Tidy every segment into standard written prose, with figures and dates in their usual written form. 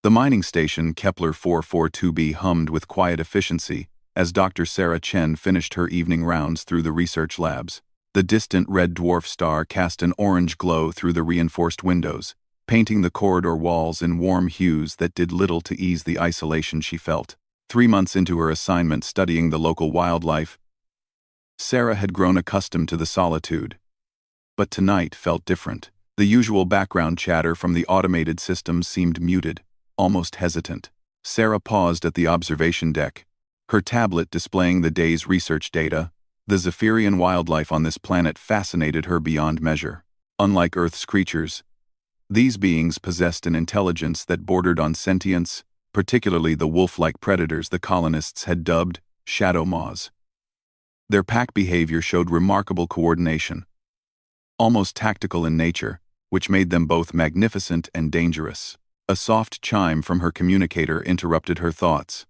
The mining station Kepler 442b hummed with quiet efficiency as Dr. Sarah Chen finished her evening rounds through the research labs. The distant red dwarf star cast an orange glow through the reinforced windows, painting the corridor walls in warm hues that did little to ease the isolation she felt. 3 months into her assignment studying the local wildlife, Sarah had grown accustomed to the solitude. But tonight felt different. The usual background chatter from the automated systems seemed muted, almost hesitant. Sarah paused at the observation deck, her tablet displaying the day's research data. The Zephyrian wildlife on this planet fascinated her beyond measure. Unlike Earth's creatures, these beings possessed an intelligence that bordered on sentience, particularly the wolf-like predators the colonists had dubbed shadow maws. Their pack behavior showed remarkable coordination, almost tactical in nature, which made them both magnificent and dangerous. A soft chime from her communicator interrupted her thoughts.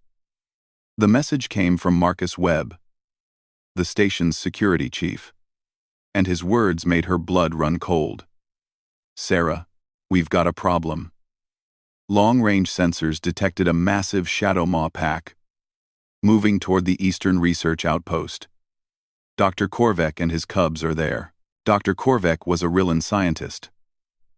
The message came from Marcus Webb, the station's security chief, and his words made her blood run cold. "Sarah, we've got a problem." Long-range sensors detected a massive shadow maw pack moving toward the Eastern Research Outpost. Dr. Korvek and his cubs are there. Dr. Korvek was a Rillan scientist,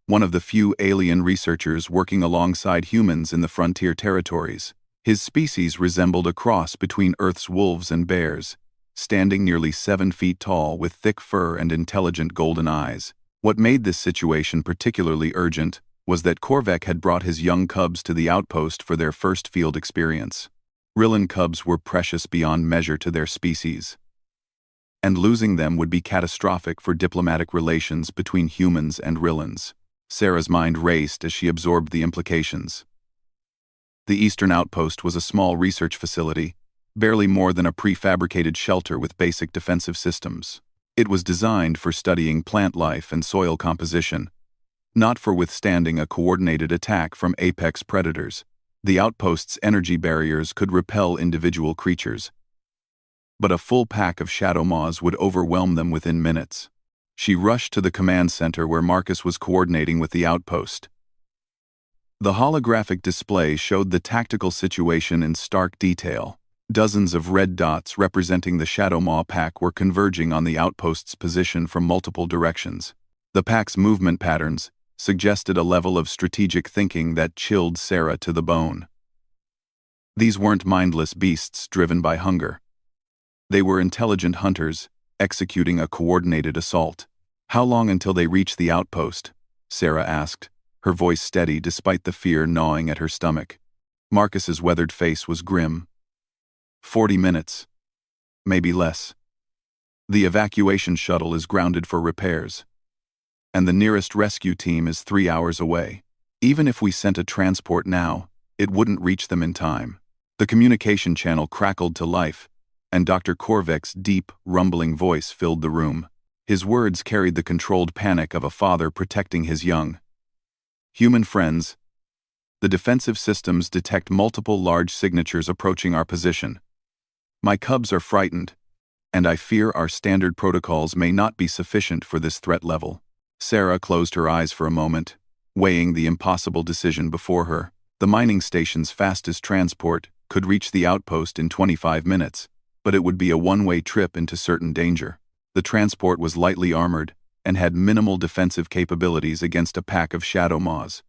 one of the few alien researchers working alongside humans in the frontier territories. His species resembled a cross between Earth's wolves and bears, standing nearly 7 feet tall with thick fur and intelligent golden eyes. What made this situation particularly urgent was that Korvek had brought his young cubs to the outpost for their first field experience. Rillan cubs were precious beyond measure to their species, and losing them would be catastrophic for diplomatic relations between humans and Rillans. Sarah's mind raced as she absorbed the implications. The Eastern Outpost was a small research facility, barely more than a prefabricated shelter with basic defensive systems. It was designed for studying plant life and soil composition, not for withstanding a coordinated attack from apex predators. The outpost's energy barriers could repel individual creatures, but a full pack of shadow maws would overwhelm them within minutes. She rushed to the command center where Marcus was coordinating with the outpost. The holographic display showed the tactical situation in stark detail. Dozens of red dots representing the shadow maw pack were converging on the outpost's position from multiple directions. The pack's movement patterns suggested a level of strategic thinking that chilled Sarah to the bone. These weren't mindless beasts driven by hunger. They were intelligent hunters, executing a coordinated assault. "How long until they reach the outpost?" Sarah asked, her voice steady despite the fear gnawing at her stomach. Marcus's weathered face was grim. 40 minutes. Maybe less. The evacuation shuttle is grounded for repairs, and the nearest rescue team is 3 hours away. Even if we sent a transport now, it wouldn't reach them in time. The communication channel crackled to life, and Dr. Korvek's deep, rumbling voice filled the room. His words carried the controlled panic of a father protecting his young. "Human friends, the defensive systems detect multiple large signatures approaching our position. My cubs are frightened, and I fear our standard protocols may not be sufficient for this threat level." Sarah closed her eyes for a moment, weighing the impossible decision before her. The mining station's fastest transport could reach the outpost in 25 minutes, but it would be a one-way trip into certain danger. The transport was lightly armored and had minimal defensive capabilities against a pack of shadow maws.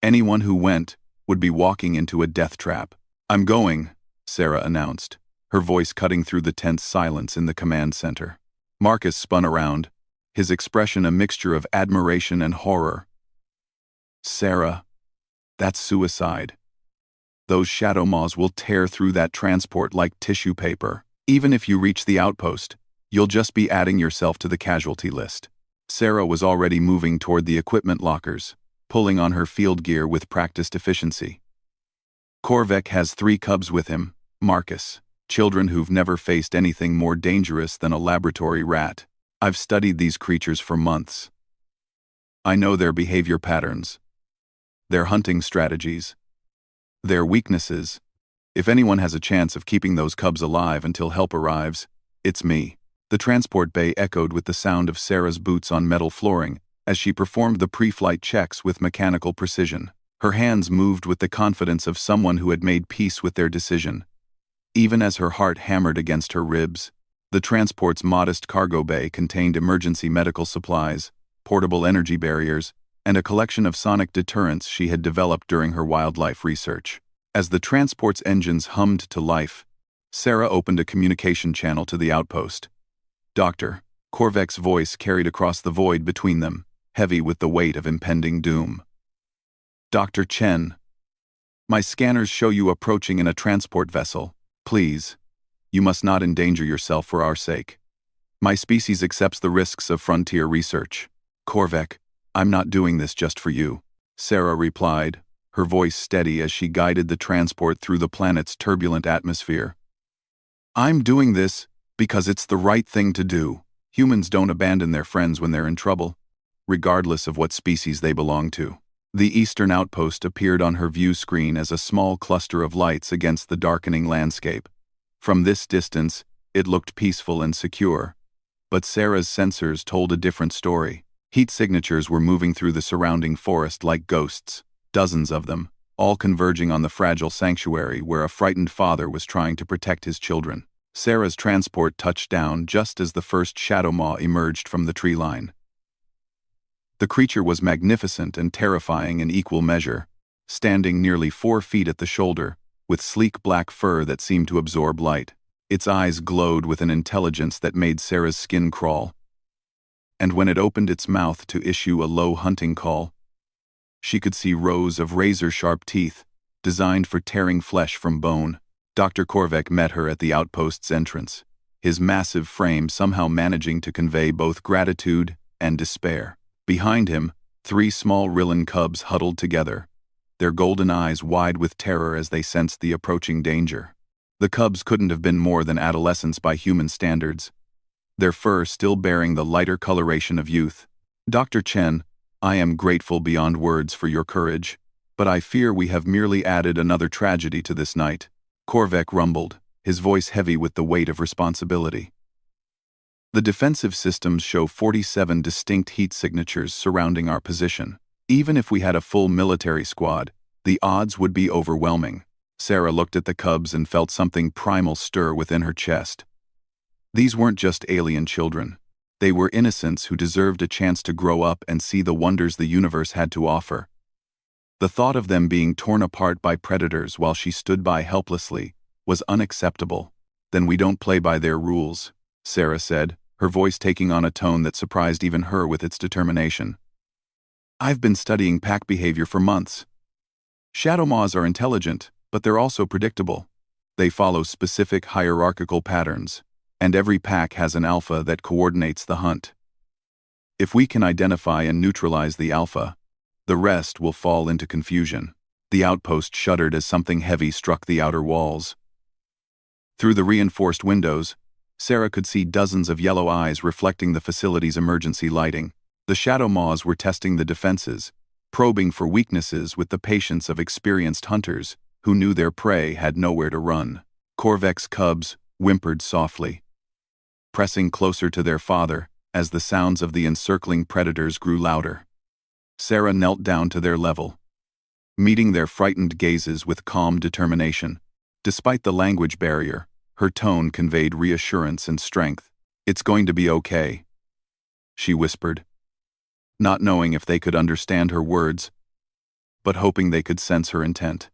Anyone who went would be walking into a death trap. "I'm going," Sarah announced, her voice cutting through the tense silence in the command center. Marcus spun around, his expression a mixture of admiration and horror. "Sarah, that's suicide. Those shadow maws will tear through that transport like tissue paper. Even if you reach the outpost, you'll just be adding yourself to the casualty list." Sarah was already moving toward the equipment lockers, pulling on her field gear with practiced efficiency. Korvek has 3 cubs with him, Marcus, children who've never faced anything more dangerous than a laboratory rat. I've studied these creatures for months. I know their behavior patterns, their hunting strategies, their weaknesses. If anyone has a chance of keeping those cubs alive until help arrives, it's me. The transport bay echoed with the sound of Sarah's boots on metal flooring as she performed the pre-flight checks with mechanical precision. Her hands moved with the confidence of someone who had made peace with their decision. Even as her heart hammered against her ribs, the transport's modest cargo bay contained emergency medical supplies, portable energy barriers, and a collection of sonic deterrents she had developed during her wildlife research. As the transport's engines hummed to life, Sarah opened a communication channel to the outpost. "Doctor," Korvek's voice carried across the void between them, heavy with the weight of impending doom. "Dr. Chen, my scanners show you approaching in a transport vessel. Please, you must not endanger yourself for our sake. My species accepts the risks of frontier research." "Korvek, I'm not doing this just for you," Sarah replied, her voice steady as she guided the transport through the planet's turbulent atmosphere. "I'm doing this because it's the right thing to do. Humans don't abandon their friends when they're in trouble, regardless of what species they belong to." The eastern outpost appeared on her view screen as a small cluster of lights against the darkening landscape. From this distance, it looked peaceful and secure. But Sarah's sensors told a different story. Heat signatures were moving through the surrounding forest like ghosts, dozens of them, all converging on the fragile sanctuary where a frightened father was trying to protect his children. Sarah's transport touched down just as the first shadow maw emerged from the tree line. The creature was magnificent and terrifying in equal measure, standing nearly 4 feet at the shoulder, with sleek black fur that seemed to absorb light. Its eyes glowed with an intelligence that made Sarah's skin crawl. And when it opened its mouth to issue a low hunting call, she could see rows of razor-sharp teeth, designed for tearing flesh from bone. Dr. Korvek met her at the outpost's entrance, his massive frame somehow managing to convey both gratitude and despair. Behind him, 3 small Rillan cubs huddled together, their golden eyes wide with terror as they sensed the approaching danger. The cubs couldn't have been more than adolescents by human standards, their fur still bearing the lighter coloration of youth. "Dr. Chen, I am grateful beyond words for your courage, but I fear we have merely added another tragedy to this night," Korvek rumbled, his voice heavy with the weight of responsibility. "The defensive systems show 47 distinct heat signatures surrounding our position. Even if we had a full military squad, the odds would be overwhelming." Sarah looked at the cubs and felt something primal stir within her chest. These weren't just alien children. They were innocents who deserved a chance to grow up and see the wonders the universe had to offer. The thought of them being torn apart by predators while she stood by helplessly was unacceptable. "Then we don't play by their rules," Sarah said, her voice taking on a tone that surprised even her with its determination. "I've been studying pack behavior for months. Shadow maws are intelligent, but they're also predictable. They follow specific hierarchical patterns, and every pack has an alpha that coordinates the hunt. If we can identify and neutralize the alpha, the rest will fall into confusion." The outpost shuddered as something heavy struck the outer walls. Through the reinforced windows, Sarah could see dozens of yellow eyes reflecting the facility's emergency lighting. The shadow maws were testing the defenses, probing for weaknesses with the patience of experienced hunters who knew their prey had nowhere to run. Korvek's cubs whimpered softly, pressing closer to their father as the sounds of the encircling predators grew louder. Sarah knelt down to their level, meeting their frightened gazes with calm determination. Despite the language barrier, her tone conveyed reassurance and strength. "It's going to be okay," she whispered, not knowing if they could understand her words, but hoping they could sense her intent.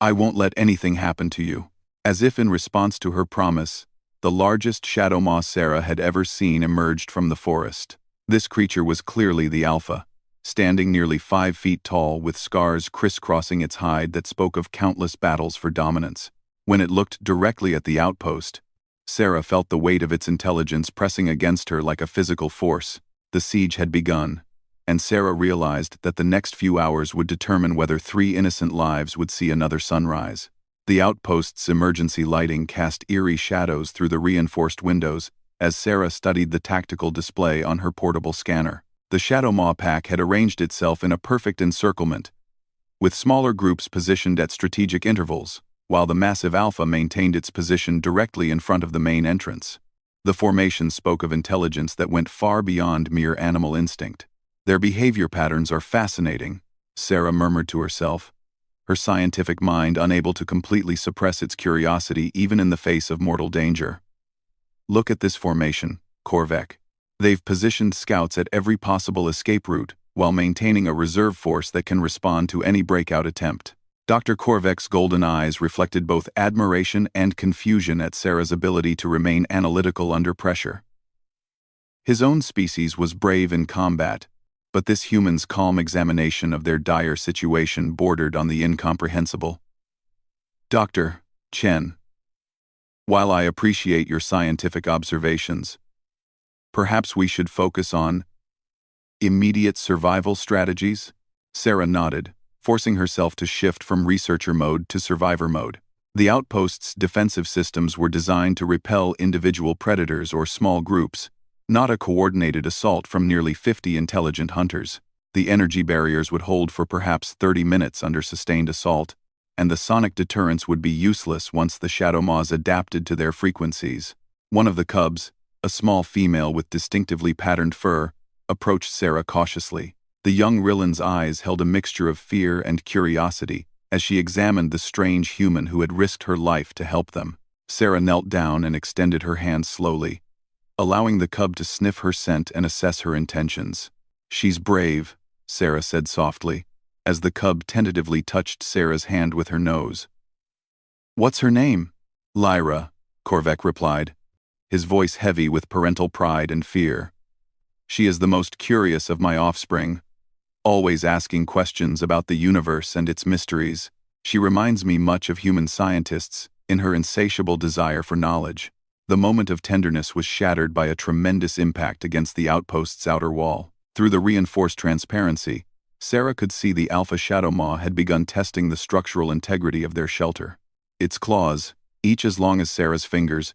"I won't let anything happen to you." As if in response to her promise, the largest shadow maw Sarah had ever seen emerged from the forest. This creature was clearly the alpha, standing nearly 5 feet tall with scars crisscrossing its hide that spoke of countless battles for dominance. When it looked directly at the outpost, Sarah felt the weight of its intelligence pressing against her like a physical force. The siege had begun, and Sarah realized that the next few hours would determine whether 3 innocent lives would see another sunrise. The outpost's emergency lighting cast eerie shadows through the reinforced windows as Sarah studied the tactical display on her portable scanner. The Shadow Maw pack had arranged itself in a perfect encirclement, with smaller groups positioned at strategic intervals, while the massive Alpha maintained its position directly in front of the main entrance. The formation spoke of intelligence that went far beyond mere animal instinct. "Their behavior patterns are fascinating," Sarah murmured to herself, her scientific mind unable to completely suppress its curiosity even in the face of mortal danger. Look at this formation, Korvek. They've positioned scouts at every possible escape route, while maintaining a reserve force that can respond to any breakout attempt. Dr. Korvek's golden eyes reflected both admiration and confusion at Sarah's ability to remain analytical under pressure. His own species was brave in combat, but this human's calm examination of their dire situation bordered on the incomprehensible. Dr. Chen, while I appreciate your scientific observations, perhaps we should focus on immediate survival strategies? Sarah nodded, forcing herself to shift from researcher mode to survivor mode. The outpost's defensive systems were designed to repel individual predators or small groups, not a coordinated assault from nearly 50 intelligent hunters. The energy barriers would hold for perhaps 30 minutes under sustained assault, and the sonic deterrence would be useless once the shadow maws adapted to their frequencies. One of the cubs, a small female with distinctively patterned fur, approached Sarah cautiously. The young Rillan's eyes held a mixture of fear and curiosity as she examined the strange human who had risked her life to help them. Sarah knelt down and extended her hand slowly, allowing the cub to sniff her scent and assess her intentions. She's brave, Sarah said softly, as the cub tentatively touched Sarah's hand with her nose. What's her name? Lyra, Korvek replied, his voice heavy with parental pride and fear. She is the most curious of my offspring, always asking questions about the universe and its mysteries. She reminds me much of human scientists in her insatiable desire for knowledge. The moment of tenderness was shattered by a tremendous impact against the outpost's outer wall. Through the reinforced transparency, Sarah could see the alpha shadow maw had begun testing the structural integrity of their shelter. Its claws, each as long as Sarah's fingers,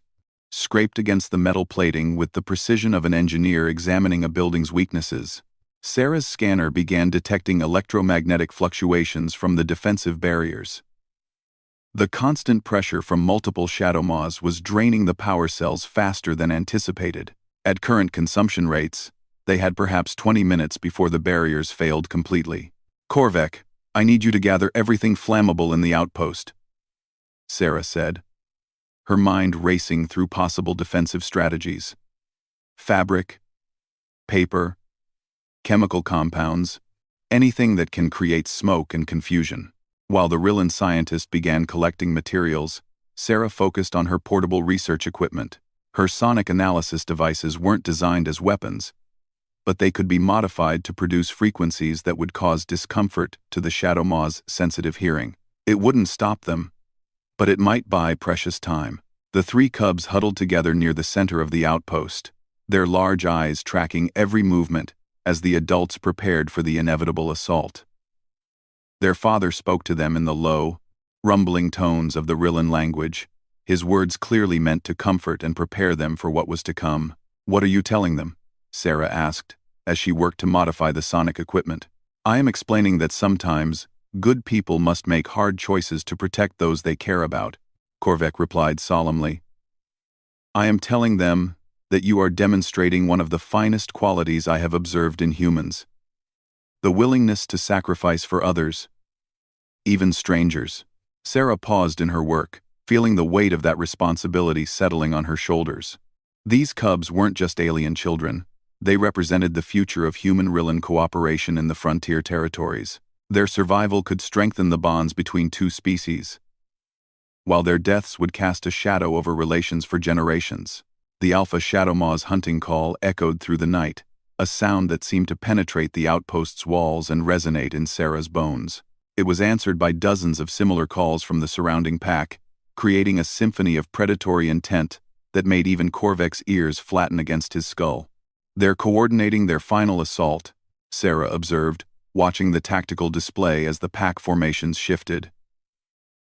scraped against the metal plating with the precision of an engineer examining a building's weaknesses. Sarah's scanner began detecting electromagnetic fluctuations from the defensive barriers. The constant pressure from multiple shadow maws was draining the power cells faster than anticipated. At current consumption rates, they had perhaps 20 minutes before the barriers failed completely. Korvek, I need you to gather everything flammable in the outpost, Sarah said, her mind racing through possible defensive strategies. Fabric, paper, chemical compounds, anything that can create smoke and confusion. While the Rillan scientist began collecting materials, Sarah focused on her portable research equipment. Her sonic analysis devices weren't designed as weapons, but they could be modified to produce frequencies that would cause discomfort to the shadow maw's sensitive hearing. It wouldn't stop them, but it might buy precious time. The three cubs huddled together near the center of the outpost, their large eyes tracking every movement as the adults prepared for the inevitable assault. Their father spoke to them in the low, rumbling tones of the Rillan language, his words clearly meant to comfort and prepare them for what was to come. What are you telling them? Sarah asked, as she worked to modify the sonic equipment. I am explaining that sometimes, good people must make hard choices to protect those they care about, Korvek replied solemnly. I am telling them that you are demonstrating one of the finest qualities I have observed in humans. The willingness to sacrifice for others, even strangers. Sarah paused in her work, feeling the weight of that responsibility settling on her shoulders. These cubs weren't just alien children. They represented the future of human-Rillan cooperation in the frontier territories. Their survival could strengthen the bonds between two species, while their deaths would cast a shadow over relations for generations. The alpha shadow maw's hunting call echoed through the night, a sound that seemed to penetrate the outpost's walls and resonate in Sarah's bones. It was answered by dozens of similar calls from the surrounding pack, creating a symphony of predatory intent that made even Korvek's ears flatten against his skull. They're coordinating their final assault, Sarah observed, watching the tactical display as the pack formations shifted.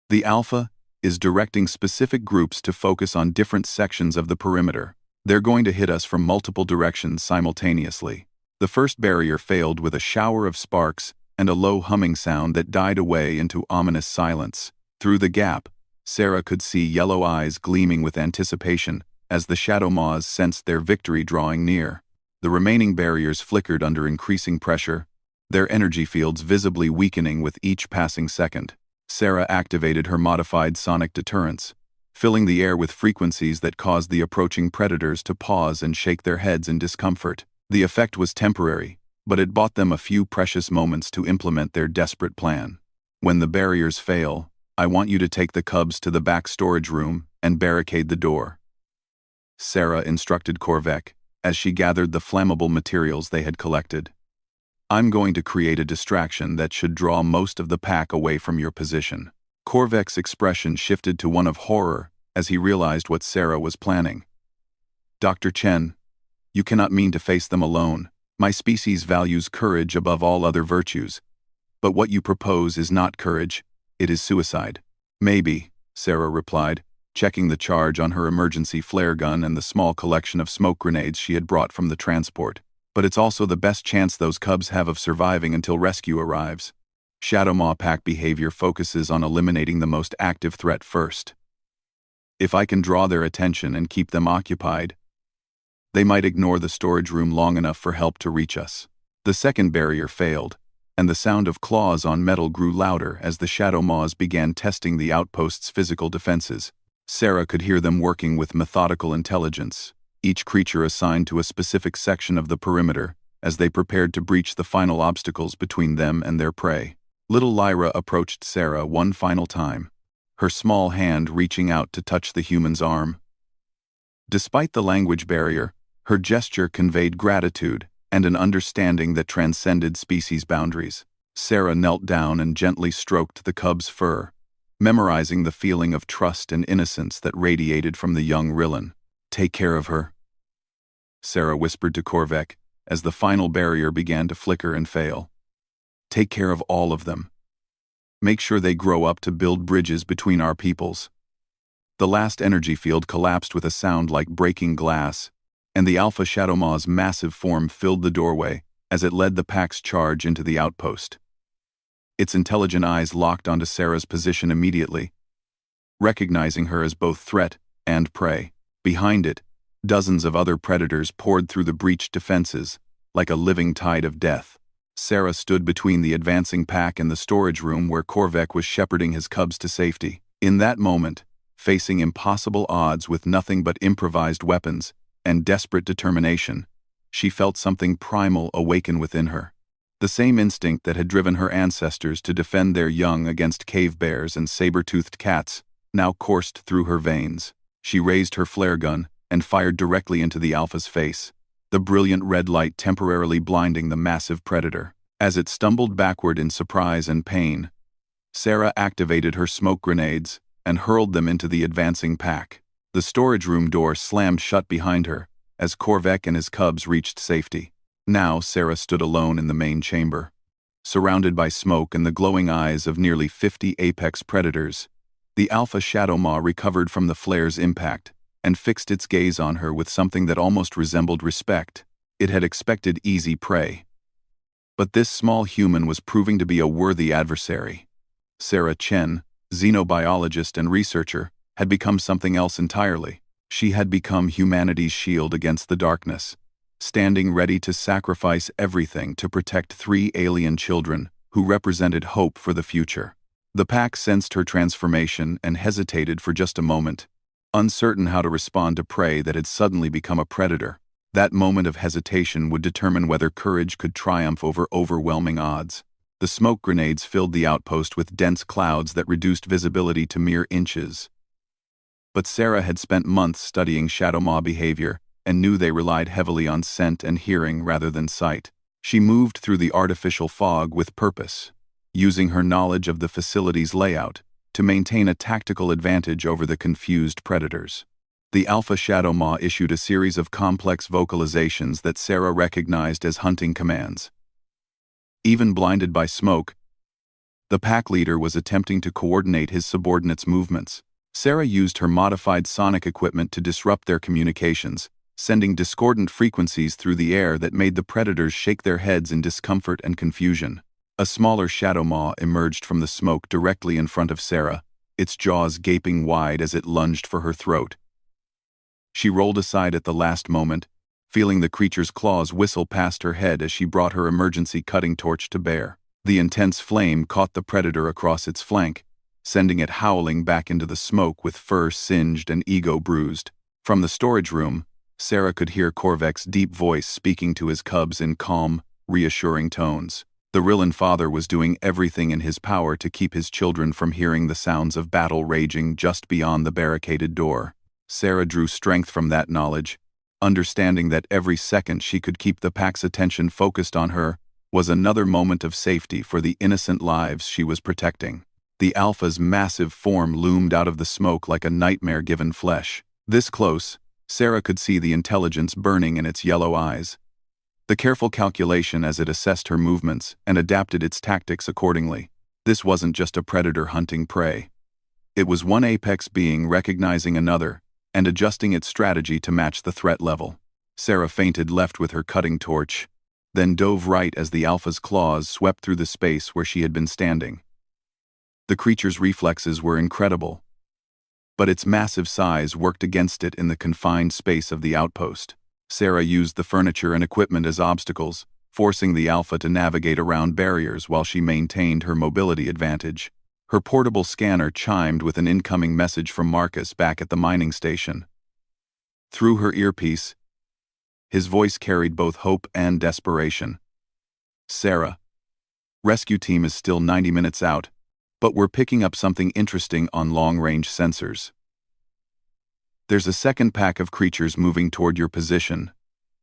The alpha is directing specific groups to focus on different sections of the perimeter. They're going to hit us from multiple directions simultaneously. The first barrier failed with a shower of sparks and a low humming sound that died away into ominous silence. Through the gap, Sarah could see yellow eyes gleaming with anticipation as the shadow maws sensed their victory drawing near. The remaining barriers flickered under increasing pressure, their energy fields visibly weakening with each passing second. Sarah activated her modified sonic deterrence, filling the air with frequencies that caused the approaching predators to pause and shake their heads in discomfort. The effect was temporary, but it bought them a few precious moments to implement their desperate plan. When the barriers fail, I want you to take the cubs to the back storage room and barricade the door, Sarah instructed Korvek as she gathered the flammable materials they had collected. I'm going to create a distraction that should draw most of the pack away from your position. Korvek's expression shifted to one of horror as he realized what Sarah was planning. Dr. Chen, you cannot mean to face them alone. My species values courage above all other virtues. But what you propose is not courage, it is suicide. Maybe, Sarah replied, checking the charge on her emergency flare gun and the small collection of smoke grenades she had brought from the transport. But it's also the best chance those cubs have of surviving until rescue arrives. Shadowmaw pack behavior focuses on eliminating the most active threat first. If I can draw their attention and keep them occupied, they might ignore the storage room long enough for help to reach us. The second barrier failed, and the sound of claws on metal grew louder as the Shadowmaws began testing the outpost's physical defenses. Sarah could hear them working with methodical intelligence, each creature assigned to a specific section of the perimeter, as they prepared to breach the final obstacles between them and their prey. Little Lyra approached Sarah one final time, her small hand reaching out to touch the human's arm. Despite the language barrier, her gesture conveyed gratitude and an understanding that transcended species boundaries. Sarah knelt down and gently stroked the cub's fur, memorizing the feeling of trust and innocence that radiated from the young Rillan. Take care of her, Sarah whispered to Korvek as the final barrier began to flicker and fail. Take care of all of them. Make sure they grow up to build bridges between our peoples. The last energy field collapsed with a sound like breaking glass, and the Alpha Shadowmaw's massive form filled the doorway as it led the pack's charge into the outpost. Its intelligent eyes locked onto Sarah's position immediately, recognizing her as both threat and prey. Behind it, dozens of other predators poured through the breached defenses, like a living tide of death. Sarah stood between the advancing pack and the storage room where Korvek was shepherding his cubs to safety. In that moment, facing impossible odds with nothing but improvised weapons and desperate determination, she felt something primal awaken within her. The same instinct that had driven her ancestors to defend their young against cave bears and saber-toothed cats now coursed through her veins. She raised her flare gun and fired directly into the Alpha's face, the brilliant red light temporarily blinding the massive predator. As it stumbled backward in surprise and pain, Sarah activated her smoke grenades and hurled them into the advancing pack. The storage room door slammed shut behind her as Korvek and his cubs reached safety. Now Sarah stood alone in the main chamber, surrounded by smoke and the glowing eyes of nearly 50 apex predators. The Alpha Shadowmaw recovered from the flare's impact and fixed its gaze on her with something that almost resembled respect. It had expected easy prey, but this small human was proving to be a worthy adversary. Sarah Chen, xenobiologist and researcher, had become something else entirely. She had become humanity's shield against the darkness, standing ready to sacrifice everything to protect 3 alien children who represented hope for the future. The pack sensed her transformation and hesitated for just a moment, uncertain how to respond to prey that had suddenly become a predator. That moment of hesitation would determine whether courage could triumph over overwhelming odds. The smoke grenades filled the outpost with dense clouds that reduced visibility to mere inches. But Sarah had spent months studying Shadowmaw behavior and knew they relied heavily on scent and hearing rather than sight. She moved through the artificial fog with purpose, using her knowledge of the facility's layout to maintain a tactical advantage over the confused predators. The Alpha Shadowmaw issued a series of complex vocalizations that Sarah recognized as hunting commands. Even blinded by smoke, the pack leader was attempting to coordinate his subordinates' movements. Sarah used her modified sonic equipment to disrupt their communications, sending discordant frequencies through the air that made the predators shake their heads in discomfort and confusion. A smaller Shadowmaw emerged from the smoke directly in front of Sarah, its jaws gaping wide as it lunged for her throat. She rolled aside at the last moment, feeling the creature's claws whistle past her head as she brought her emergency cutting torch to bear. The intense flame caught the predator across its flank, sending it howling back into the smoke with fur singed and ego bruised. From the storage room, Sarah could hear Korvek's deep voice speaking to his cubs in calm, reassuring tones. The Rillan father was doing everything in his power to keep his children from hearing the sounds of battle raging just beyond the barricaded door. Sarah drew strength from that knowledge, understanding that every second she could keep the pack's attention focused on her was another moment of safety for the innocent lives she was protecting. The Alpha's massive form loomed out of the smoke like a nightmare given flesh. This close, Sarah could see the intelligence burning in its yellow eyes, the careful calculation as it assessed her movements and adapted its tactics accordingly. This wasn't just a predator hunting prey. It was one apex being recognizing another and adjusting its strategy to match the threat level. Sarah fainted left with her cutting torch, then dove right as the Alpha's claws swept through the space where she had been standing. The creature's reflexes were incredible, but its massive size worked against it in the confined space of the outpost. Sarah used the furniture and equipment as obstacles, forcing the Alpha to navigate around barriers while she maintained her mobility advantage. Her portable scanner chimed with an incoming message from Marcus back at the mining station. Through her earpiece, his voice carried both hope and desperation. "Sarah, rescue team is still 90 minutes out, but we're picking up something interesting on long-range sensors. There's a second pack of creatures moving toward your position,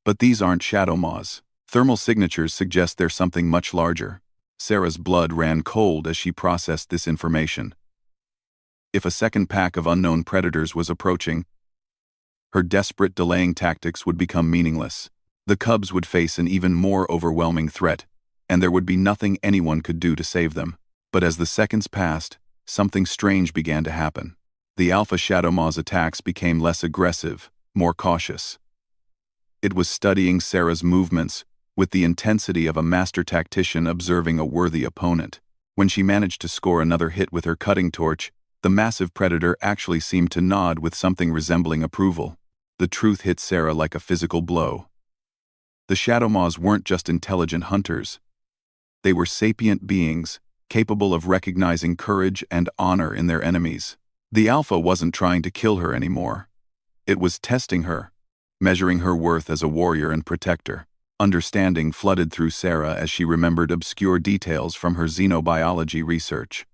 but these aren't shadow maws. Thermal signatures suggest they're something much larger." Sarah's blood ran cold as she processed this information. If a second pack of unknown predators was approaching, her desperate delaying tactics would become meaningless. The cubs would face an even more overwhelming threat, and there would be nothing anyone could do to save them. But as the seconds passed, something strange began to happen. The Alpha Shadow Maw's attacks became less aggressive, more cautious. It was studying Sarah's movements with the intensity of a master tactician observing a worthy opponent. When she managed to score another hit with her cutting torch, the massive predator actually seemed to nod with something resembling approval. The truth hit Sarah like a physical blow. The Shadow Maws weren't just intelligent hunters. They were sapient beings, capable of recognizing courage and honor in their enemies. The Alpha wasn't trying to kill her anymore. It was testing her, measuring her worth as a warrior and protector. Understanding flooded through Sarah as she remembered obscure details from her xenobiology research.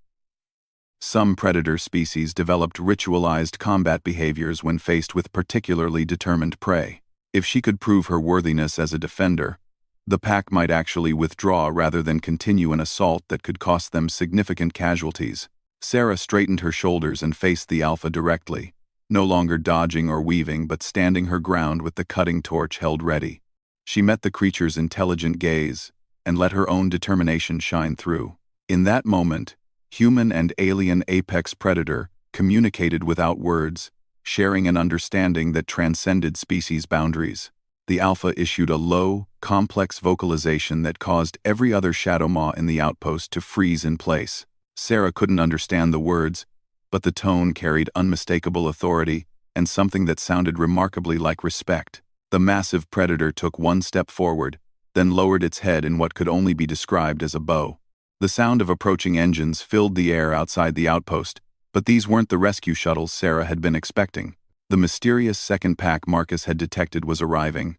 Some predator species developed ritualized combat behaviors when faced with particularly determined prey. If she could prove her worthiness as a defender, the pack might actually withdraw rather than continue an assault that could cost them significant casualties. Sarah straightened her shoulders and faced the Alpha directly, no longer dodging or weaving but standing her ground with the cutting torch held ready. She met the creature's intelligent gaze and let her own determination shine through. In that moment, human and alien apex predator communicated without words, sharing an understanding that transcended species boundaries. The Alpha issued a low, complex vocalization that caused every other Shadow Maw in the outpost to freeze in place. Sarah couldn't understand the words, but the tone carried unmistakable authority and something that sounded remarkably like respect. The massive predator took one step forward, then lowered its head in what could only be described as a bow. The sound of approaching engines filled the air outside the outpost, but these weren't the rescue shuttles Sarah had been expecting. The mysterious second pack Marcus had detected was arriving.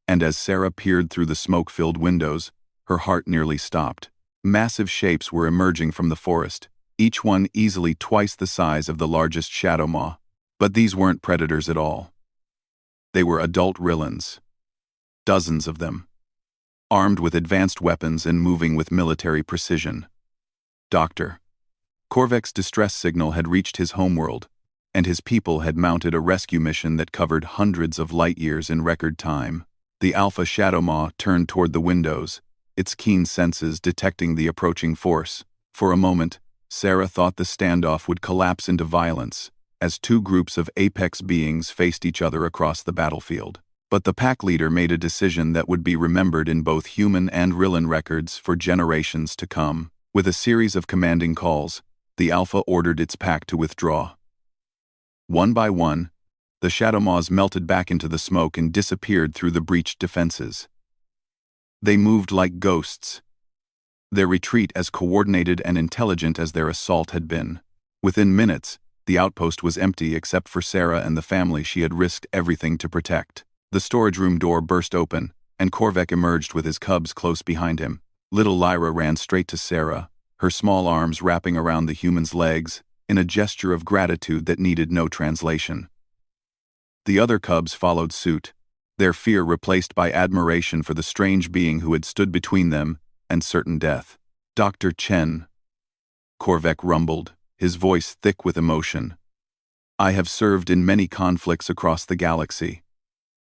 And as Sarah peered through the smoke-filled windows, her heart nearly stopped. Massive shapes were emerging from the forest, each one easily twice the size of the largest Shadow Maw. But these weren't predators at all. They were adult Rillans. Dozens of them, armed with advanced weapons and moving with military precision. Dr. Korvek's distress signal had reached his homeworld, and his people had mounted a rescue mission that covered hundreds of light-years in record time. The Alpha Shadow Maw turned toward the windows, its keen senses detecting the approaching force. For a moment, Sarah thought the standoff would collapse into violence, as two groups of apex beings faced each other across the battlefield. But the pack leader made a decision that would be remembered in both human and Rillan records for generations to come. With a series of commanding calls, the Alpha ordered its pack to withdraw. One by one, The Shadowmaws melted back into the smoke and disappeared through the breached defenses. They moved like ghosts, their retreat as coordinated and intelligent as their assault had been. Within minutes, the outpost was empty except for Sarah and the family she had risked everything to protect. The storage room door burst open, and Korvek emerged with his cubs close behind him. Little Lyra ran straight to Sarah, her small arms wrapping around the human's legs, in a gesture of gratitude that needed no translation. The other cubs followed suit, their fear replaced by admiration for the strange being who had stood between them and certain death. "Dr. Chen," Korvek rumbled, his voice thick with emotion. "I have served in many conflicts across the galaxy,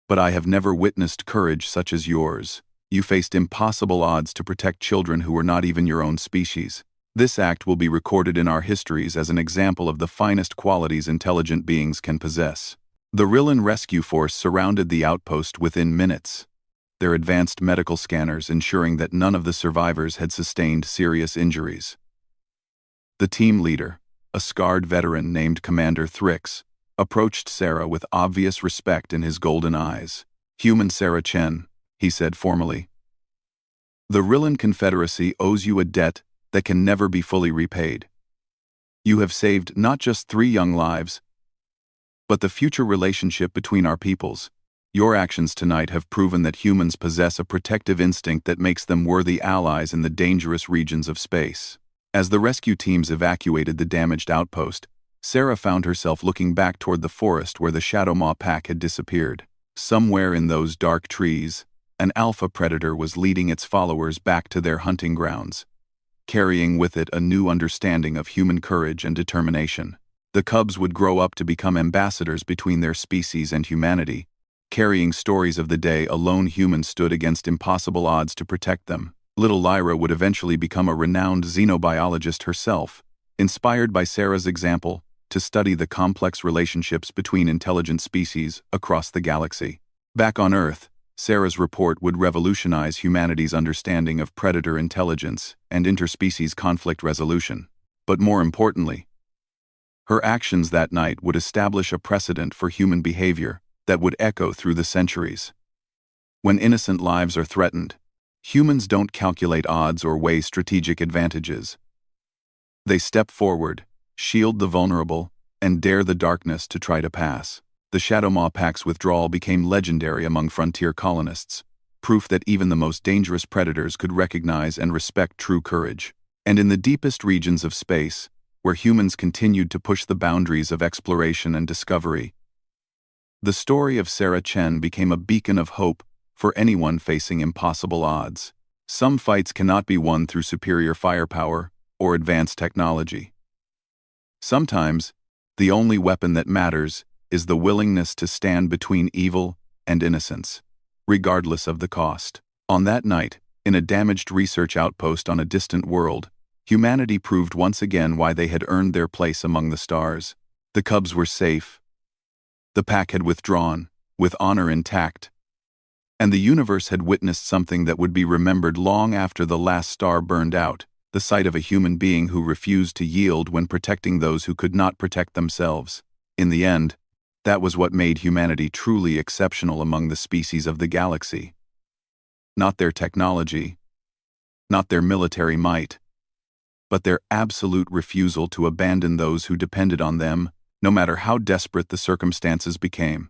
but I have never witnessed courage such as yours. You faced impossible odds to protect children who were not even your own species. This act will be recorded in our histories as an example of the finest qualities intelligent beings can possess." The Rillan rescue force surrounded the outpost within minutes, their advanced medical scanners ensuring that none of the survivors had sustained serious injuries. The team leader, a scarred veteran named Commander Thrix, approached Sarah with obvious respect in his golden eyes. "Human Sarah Chen," he said formally. "The Rillan Confederacy owes you a debt that can never be fully repaid. You have saved not just 3 young lives, but the future relationship between our peoples. Your actions tonight have proven that humans possess a protective instinct that makes them worthy allies in the dangerous regions of space." As the rescue teams evacuated the damaged outpost, Sarah found herself looking back toward the forest where the Shadowmaw pack had disappeared. Somewhere in those dark trees, an alpha predator was leading its followers back to their hunting grounds, carrying with it a new understanding of human courage and determination. The cubs would grow up to become ambassadors between their species and humanity, carrying stories of the day a lone human stood against impossible odds to protect them. Little Lyra would eventually become a renowned xenobiologist herself, inspired by Sarah's example to study the complex relationships between intelligent species across the galaxy. Back on Earth, Sarah's report would revolutionize humanity's understanding of predator intelligence and interspecies conflict resolution. But more importantly, her actions that night would establish a precedent for human behavior that would echo through the centuries. When innocent lives are threatened, humans don't calculate odds or weigh strategic advantages. They step forward, shield the vulnerable, and dare the darkness to try to pass. The Shadowmaw pack's withdrawal became legendary among frontier colonists, proof that even the most dangerous predators could recognize and respect true courage. And in the deepest regions of space, where humans continued to push the boundaries of exploration and discovery, the story of Sarah Chen became a beacon of hope for anyone facing impossible odds. Some fights cannot be won through superior firepower or advanced technology. Sometimes, the only weapon that matters is the willingness to stand between evil and innocence, regardless of the cost. On that night, in a damaged research outpost on a distant world, humanity proved once again why they had earned their place among the stars. The cubs were safe. The pack had withdrawn, with honor intact. And the universe had witnessed something that would be remembered long after the last star burned out, the sight of a human being who refused to yield when protecting those who could not protect themselves. In the end, that was what made humanity truly exceptional among the species of the galaxy. Not their technology, not their military might, but their absolute refusal to abandon those who depended on them, no matter how desperate the circumstances became.